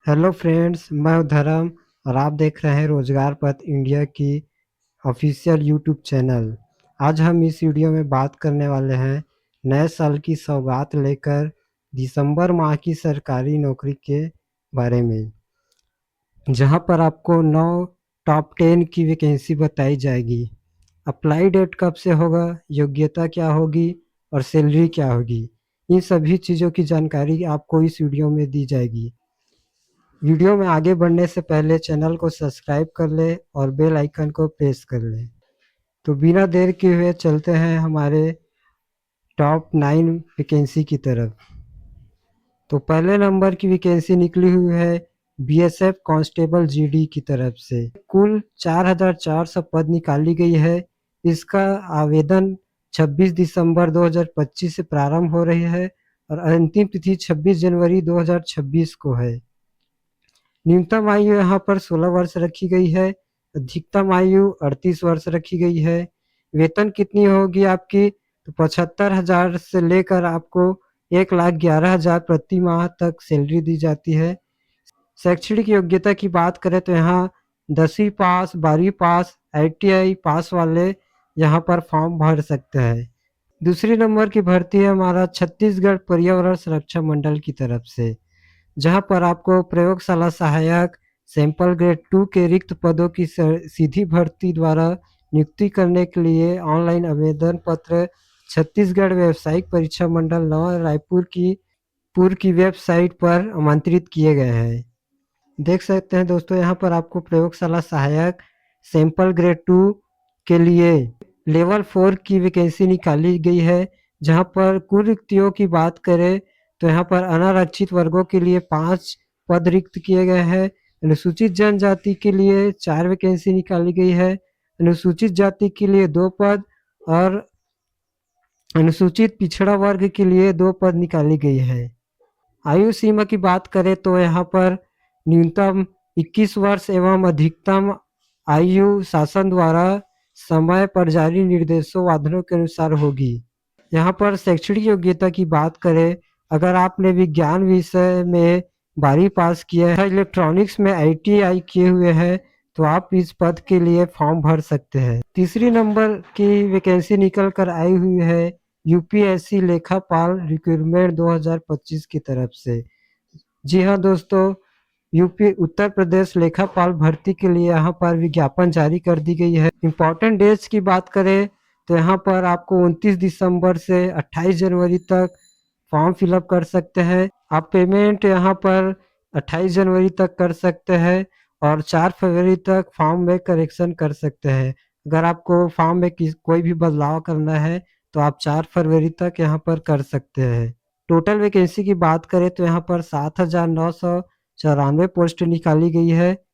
Hello friends, मैं हूं धर्म और आप देख रहे हैं रोजगार पथ इंडिया की ऑफिशियल यूट्यूब चैनल। आज हम इस वीडियो में बात करने वाले हैं नए साल की सौगात लेकर दिसंबर माह की सरकारी नौकरी के बारे में, जहां पर आपको 9 टॉप 10 की वैकेंसी बताई जाएगी। अप्लाई डेट कब से होगा, योग्यता क्या होगी और सैलरी क्या होगी, इन सभी चीज़ों की जानकारी आपको इस वीडियो में दी जाएगी। वीडियो में आगे बढ़ने से पहले चैनल को सब्सक्राइब कर ले और बेल आइकन को प्रेस कर ले। तो बिना देर किए हुए चलते हैं हमारे टॉप 9 वैकेंसी की तरफ। तो पहले नंबर की वैकेंसी निकली हुई है बीएसएफ कांस्टेबल जीडी की तरफ से। कुल 4400 पद निकाली गई है। इसका आवेदन 26 दिसंबर 2025 से प्रारंभ हो रही है और अंतिम तिथि 26 जनवरी 2026 को है। न्यूनतम आयु यहाँ पर 16 वर्ष रखी गई है, अधिकतम आयु 38 वर्ष रखी गई है। वेतन कितनी होगी आपकी, तो 75,000 से लेकर आपको 1,11,000 प्रति माह तक सैलरी दी जाती है। शैक्षणिक योग्यता की बात करें तो यहाँ 10वीं पास, 12वीं पास, ITI पास वाले यहाँ पर फॉर्म भर सकते हैं। दूसरी नंबर की भर्ती है हमारा छत्तीसगढ़ पर्यावरण संरक्षण मंडल की तरफ से, जहां पर आपको प्रयोगशाला सहायक सैंपल ग्रेड 2 के रिक्त पदों की सीधी भर्ती द्वारा नियुक्ति करने के लिए ऑनलाइन आवेदन पत्र छत्तीसगढ़ व्यावसायिक परीक्षा मंडल नवा रायपुर की पूर्व की वेबसाइट पर आमंत्रित किए गए हैं। देख सकते हैं दोस्तों, यहाँ पर आपको प्रयोगशाला सहायक सैंपल ग्रेड 2 के लिए लेवल 4 की वैकेंसी निकाली गई है। जहाँ पर कुल रिक्तियों की बात करें तो यहाँ पर अनारक्षित वर्गों के लिए 5 पद रिक्त किए गए हैं। अनुसूचित जनजाति के लिए 4 वैकेंसी निकाली गई है। अनुसूचित जाति के लिए 2 पद और अनुसूचित पिछड़ा वर्ग के लिए 2 पद निकाली गई है। आयु सीमा की बात करें तो यहाँ पर न्यूनतम 21 वर्ष एवं अधिकतम आयु शासन द्वारा समय पर जारी निर्देशों वादनों के अनुसार होगी। यहाँ पर शैक्षणिक योग्यता की बात करें, अगर आपने विज्ञान विषय में 12वीं पास किया है, इलेक्ट्रॉनिक्स में ITI किए हुए हैं, तो आप इस पद के लिए फॉर्म भर सकते हैं। तीसरी नंबर की वैकेंसी निकल कर आई हुई है यूपीएससी लेखापाल रिक्रूटमेंट 2025 की तरफ से। जी हाँ दोस्तों, यूपी उत्तर प्रदेश लेखापाल भर्ती के लिए यहाँ पर विज्ञापन जारी कर दी गई है। इम्पोर्टेंट डेट्स की बात करें तो यहाँ पर आपको 29 दिसंबर से 28 जनवरी तक फॉर्म फिलअप कर सकते हैं। आप पेमेंट यहाँ पर 28 जनवरी तक कर सकते हैं और 4 फरवरी तक फॉर्म में करेक्शन कर सकते हैं। अगर आपको फॉर्म में कोई भी बदलाव करना है तो आप 4 फरवरी तक यहाँ पर कर सकते हैं। टोटल वैकेंसी की बात करें तो यहाँ पर 7,994 पोस्ट निकाली गई है।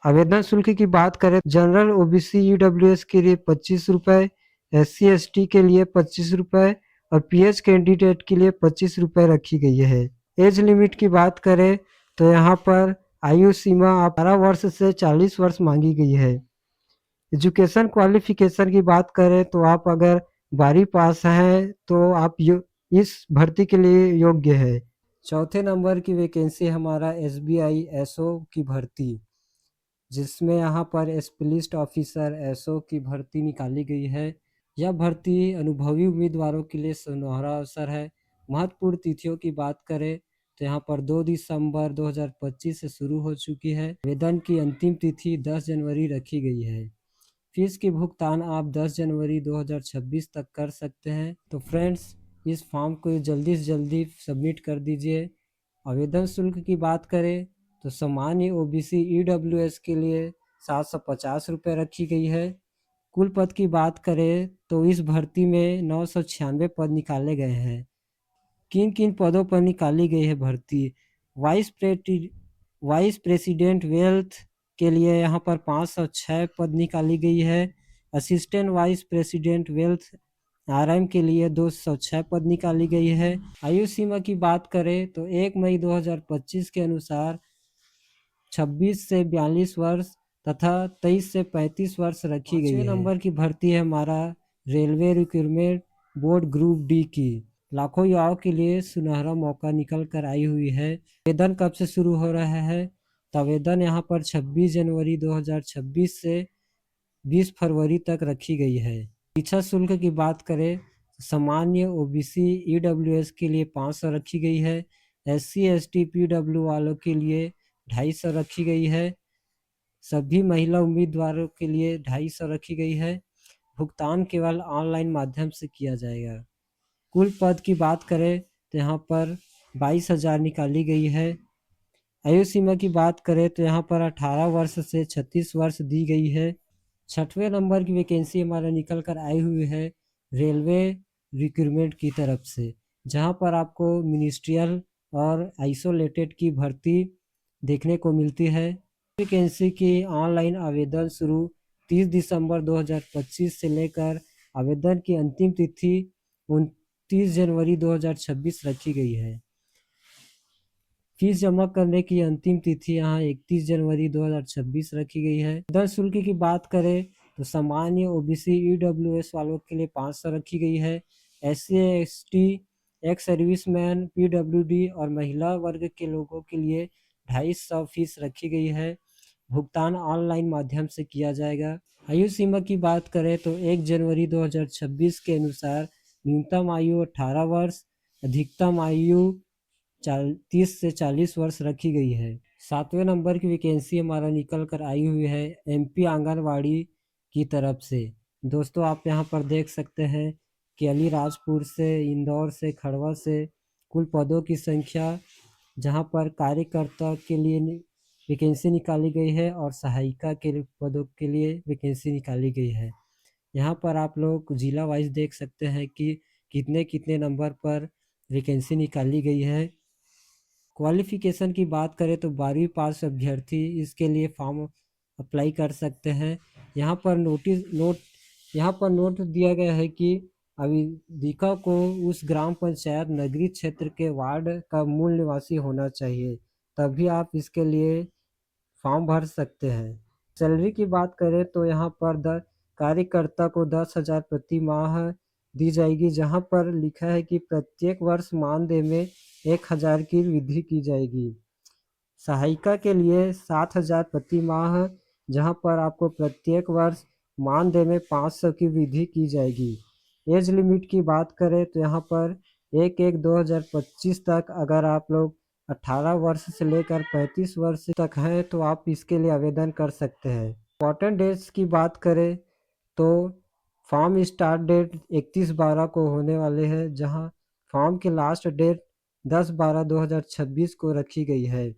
आवेदन शुल्क की बात करें, जनरल OBC EWS के लिए 25 रुपये, SC ST के लिए 25 रुपये और PH कैंडिडेट के लिए 25 रुपये रखी गई है। एज लिमिट की बात करें तो यहाँ पर आयु सीमा 18 वर्ष से 40 वर्ष मांगी गई है। एजुकेशन क्वालिफिकेशन की बात करें तो आप अगर 12वीं पास हैं तो आप इस भर्ती के लिए योग्य है। चौथे नंबर की वैकेंसी हमारा SBI SO की भर्ती, जिसमें यहाँ पर स्पेशलिस्ट ऑफिसर SO की भर्ती निकाली गई है। यह भर्ती अनुभवी उम्मीदवारों के लिए सुनहरा अवसर है। महत्वपूर्ण तिथियों की बात करें तो यहाँ पर 2 दिसंबर 2025 से शुरू हो चुकी है। आवेदन की अंतिम तिथि 10 जनवरी रखी गई है। फीस की भुगतान आप 10 जनवरी 2026 तक कर सकते हैं। तो फ्रेंड्स, इस फॉर्म को जल्दी से जल्दी सबमिट कर दीजिए। आवेदन शुल्क की बात करें तो सामान्य OBC EWS के लिए 750 रुपये रखी गई है। कुल पद की बात करें तो इस भर्ती में 996 पद निकाले गए हैं। किन किन पदों पर निकाली गई है भर्ती? वाइस प्रेसिडेंट वेल्थ के लिए यहाँ पर 506 पद निकाली गई है। Assistant vice president wealth RM के लिए 206 पद निकाली गई है। आयु सीमा की बात करें तो 1 मई 2025 के अनुसार 26 से 42 वर्ष तथा 23 से 35 वर्ष रखी गई है। नंबर की भर्ती है हमारा railway recruitment board group D की। लाखों युवाओं के लिए सुनहरा मौका निकल कर आई हुई है। आवेदन कब से शुरू हो रहा है तो आवेदन यहाँ पर 26 जनवरी 2026 से 20 फरवरी तक रखी गई है। परीक्षा शुल्क की बात करें तो सामान्य ओबीसी ईडब्ल्यूएस के लिए 500 रखी गई है। एससी एसटी पीडब्ल्यू वालों के लिए 250 रखी गई है। सभी महिला उम्मीदवारों के लिए 250 रखी गई है। भुगतान केवल ऑनलाइन माध्यम से किया जाएगा। कुल पद की बात करें तो यहाँ पर 22,000 निकाली गई है। आयु सीमा की बात करें तो यहाँ पर 18 वर्ष से 36 वर्ष दी गई है। 6वें नंबर की वैकेंसी हमारा निकल कर आई हुई है रेलवे रिक्रूटमेंट की तरफ से, जहाँ पर आपको मिनिस्ट्रियल और आइसोलेटेड की भर्ती देखने को मिलती है। वैकेंसी की ऑनलाइन आवेदन शुरू 30 दिसंबर 2025 से लेकर आवेदन की अंतिम तिथि 29 जनवरी 2026 रखी गई है। फीस जमा करने की अंतिम तिथि यहाँ 31 जनवरी 2026 रखी गई है। आवेदन शुल्क की बात करें तो सामान्य ओबीसी ईडब्ल्यूएस वालों के लिए 500 रखी गई है। SC ST ex serviceman PWD और महिला वर्ग के लोगों के लिए 250 फीस रखी गई है। भुगतान ऑनलाइन माध्यम से किया जाएगा। आयु सीमा की बात करें तो 1 जनवरी 2026 के अनुसार न्यूनतम आयु 18 वर्ष, अधिकतम आयु 30 से 40 वर्ष रखी गई है। 7वें नंबर की वैकेंसी हमारा निकल कर आई हुई है एमपी आंगनवाड़ी की तरफ से। दोस्तों आप यहाँ पर देख सकते हैं कि अलीराजपुर से, इंदौर से, खड़वा से कुल पदों की संख्या, जहाँ पर कार्यकर्ता के लिए वैकेंसी निकाली गई है और सहायिका के पदों के लिए वैकेंसी निकाली गई है। यहाँ पर आप लोग जिला वाइज देख सकते हैं कि कितने कितने नंबर पर वैकेंसी निकाली गई है। क्वालिफिकेशन की बात करें तो 12वीं पास अभ्यर्थी इसके लिए फॉर्म अप्लाई कर सकते हैं। यहाँ पर नोट दिया गया है कि आवेदिका को उस ग्राम पंचायत नगरीय क्षेत्र के वार्ड का मूल निवासी होना चाहिए, तभी आप इसके लिए फॉर्म भर सकते हैं। सैलरी की बात करें तो यहाँ पर कार्यकर्ता को 10,000 प्रति माह दी जाएगी, जहाँ पर लिखा है कि प्रत्येक वर्ष मानदेय में 1,000 की वृद्धि की जाएगी। सहायिका के लिए 7,000 प्रति माह, जहाँ पर आपको प्रत्येक वर्ष मानदेय में 500 की वृद्धि की जाएगी। एज लिमिट की बात करें तो यहाँ पर 1/1/2025 तक अगर आप लोग 18 वर्ष से लेकर 35 वर्ष तक हैं तो आप इसके लिए आवेदन कर सकते हैं। इम्पॉर्टेंट डेट्स की बात करें तो फॉर्म स्टार्ट डेट 31/12 को होने वाले हैं, जहां फॉर्म की लास्ट डेट 10/12/2026 को रखी गई है।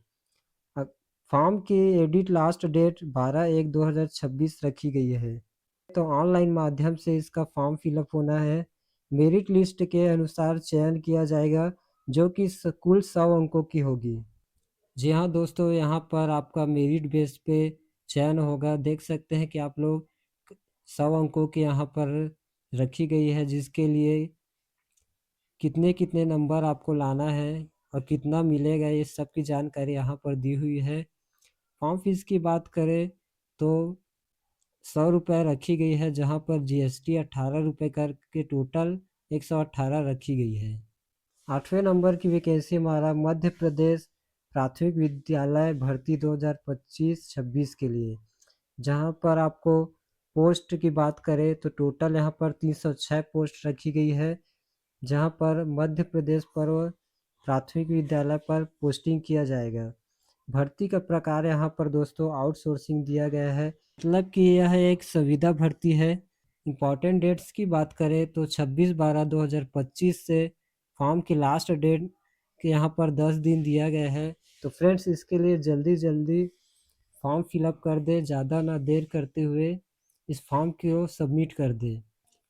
फॉर्म की एडिट लास्ट डेट 12/1/2026 रखी गई है। तो ऑनलाइन माध्यम से इसका फॉर्म फिलअप होना है। मेरिट लिस्ट के अनुसार चयन किया जाएगा, जो कि कुल 100 अंकों की होगी। जी हाँ दोस्तों, यहाँ पर आपका मेरिट बेस पे चयन होगा। देख सकते हैं कि आप लोग 100 अंकों की यहाँ पर रखी गई है, जिसके लिए कितने कितने नंबर आपको लाना है और कितना मिलेगा, ये सब की जानकारी यहाँ पर दी हुई है। फॉर्म फीस की बात करें तो 100 रुपये रखी गई है, जहाँ पर जीएसटी 18 रुपये करके टोटल 118 रखी गई है। 8वें नंबर की वैकेंसी हमारा मध्य प्रदेश प्राथमिक विद्यालय भर्ती 2025-26 के लिए, जहाँ पर आपको पोस्ट की बात करें तो टोटल यहाँ पर 306 पोस्ट रखी गई है, जहाँ पर मध्य प्रदेश पर्व प्राथमिक विद्यालय पर पोस्टिंग किया जाएगा। भर्ती का प्रकार यहाँ पर दोस्तों आउटसोर्सिंग दिया गया है, मतलब कि यह एक संविदा भर्ती है। इम्पॉर्टेंट डेट्स की बात करें तो 26/12/2025 से फॉर्म की लास्ट डेट के यहाँ पर 10 दिन दिया गया है। तो फ्रेंड्स इसके लिए जल्दी जल्दी फॉर्म फिलअप कर दे, ज़्यादा ना देर करते हुए इस फॉर्म को सबमिट कर दे।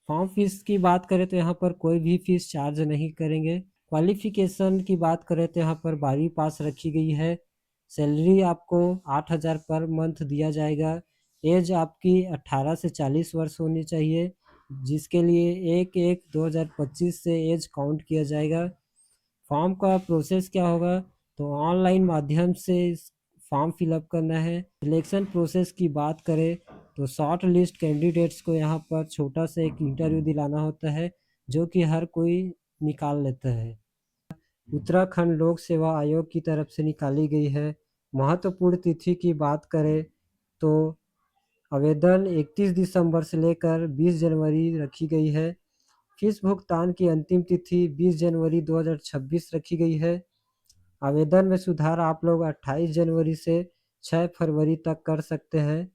फॉर्म फीस की बात करें तो यहाँ पर कोई भी फीस चार्ज नहीं करेंगे। क्वालिफिकेशन की बात करें तो यहाँ पर 12वीं पास रखी गई है। सैलरी आपको 8,000 पर मंथ दिया जाएगा। एज आपकी 18 से 40 वर्ष होनी चाहिए, जिसके लिए 1/1/2025 से एज काउंट किया जाएगा। फॉर्म का प्रोसेस क्या होगा, तो ऑनलाइन माध्यम से फॉर्म फिलअप करना है। सिलेक्शन प्रोसेस की बात करें तो शॉर्ट लिस्ट कैंडिडेट्स को यहाँ पर छोटा सा एक इंटरव्यू दिलाना होता है, जो कि हर कोई निकाल लेता है। उत्तराखंड लोक सेवा आयोग की तरफ से निकाली गई है। महत्वपूर्ण तिथि की बात करें तो आवेदन 31 दिसंबर से लेकर 20 जनवरी रखी गई है। फीस भुगतान की अंतिम तिथि 20 जनवरी 2026 रखी गई है। आवेदन में सुधार आप लोग 28 जनवरी से 6 फरवरी तक कर सकते हैं।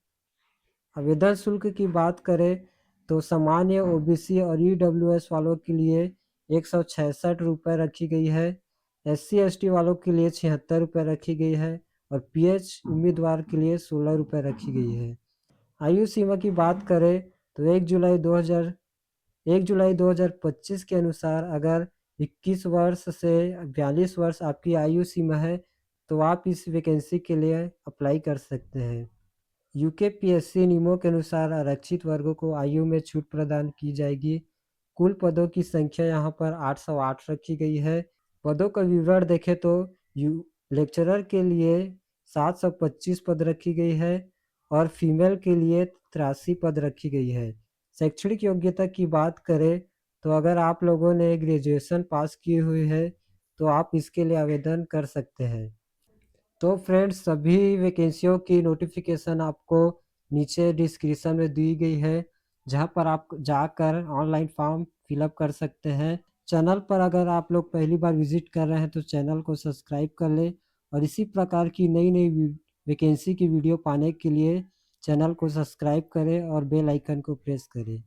आवेदन शुल्क की बात करें तो सामान्य ओबीसी और ईडब्ल्यूएस वालों के लिए 166 रुपये रखी गई है। एससी एसटी वालों के लिए 76 रुपये रखी गई है और पीएच उम्मीदवार के लिए 16 रुपये रखी गई है। आयु सीमा की बात करें तो 1 जुलाई 2025 के अनुसार अगर 21 वर्ष से 42 वर्ष आपकी आयु सीमा है तो आप इस वैकेंसी के लिए अप्लाई कर सकते हैं। यूकेपीएससी नियमों के अनुसार आरक्षित वर्गों को आयु में छूट प्रदान की जाएगी। कुल पदों की संख्या यहाँ पर 808 रखी गई है। पदों का विवरण देखें तो लेक्चरर के लिए 725 पद रखी गई है और फीमेल के लिए 83 पद रखी गई है। शैक्षणिक योग्यता की बात करें तो अगर आप लोगों ने ग्रेजुएशन पास की हुई है तो आप इसके लिए आवेदन कर सकते हैं। तो फ्रेंड्स सभी वैकेंसियों की नोटिफिकेशन आपको नीचे डिस्क्रिप्शन में दी गई है, जहां पर आप जाकर ऑनलाइन फॉर्म फिलअप कर सकते हैं। चैनल पर अगर आप लोग पहली बार विजिट कर रहे हैं तो चैनल को सब्सक्राइब कर लें और इसी प्रकार की नई नई वैकेंसी की वीडियो पाने के लिए चैनल को सब्सक्राइब करें और बेल आइकन को प्रेस करें।